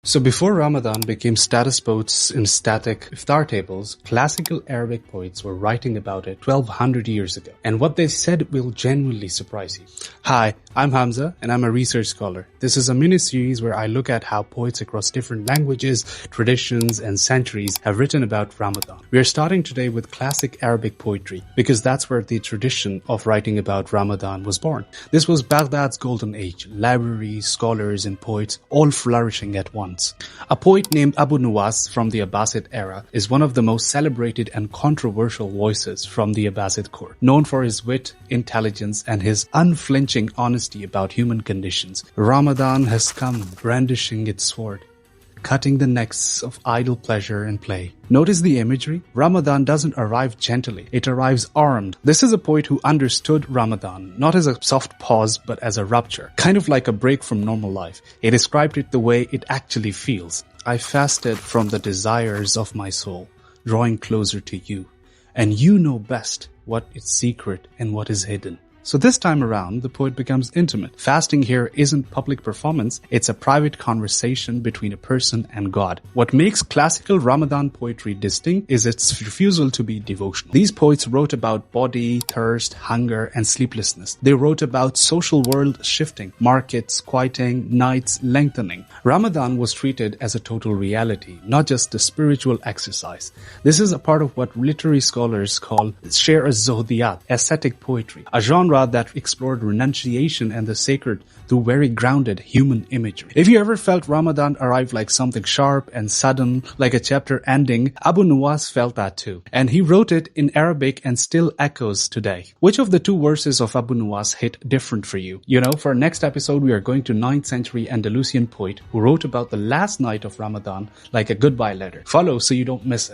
So before Ramadan became status quotes in static iftar tables, classical Arabic poets were writing about it 1200 years ago. And what they said will genuinely surprise you. Hi, I'm Hamza and I'm a research scholar. This is a mini-series where I look at how poets across different languages, traditions and centuries have written about Ramadan. We are starting today with classic Arabic poetry because that's where the tradition of writing about Ramadan was born. This was Baghdad's golden age, libraries, scholars and poets all flourishing at once. A poet named Abū Nuwās from the Abbasid Era is one of the most celebrated and controversial voices from the Abbasid court. Known for his wit, intelligence, and his unflinching honesty about human conditions, Ramadan has come brandishing its sword, cutting the necks of idle pleasure and play. Notice the imagery? Ramadan doesn't arrive gently, it arrives armed. This is a poet who understood Ramadan, not as a soft pause, but as a rupture, kind of like a break from normal life. He described it the way it actually feels. I fasted from the desires of my soul, drawing closer to you, and you know best what is secret and what is hidden. So this time around, the poet becomes intimate. Fasting here isn't public performance, it's a private conversation between a person and God. What makes classical Ramadan poetry distinct is its refusal to be devotional. These poets wrote about body, thirst, hunger, and sleeplessness. They wrote about social world shifting, markets quieting, nights lengthening. Ramadan was treated as a total reality, not just a spiritual exercise. This is a part of what literary scholars call Sher az-Zuhdiyat, ascetic poetry, a genre that explored renunciation and the sacred through very grounded human imagery. If you ever felt Ramadan arrived like something sharp and sudden, like a chapter ending, Abū Nuwās felt that too. And he wrote it in Arabic and still echoes today. Which of the two verses of Abū Nuwās hit different for you? For our next episode, we are going to 9th century Andalusian poet who wrote about the last night of Ramadan like a goodbye letter. Follow so you don't miss it.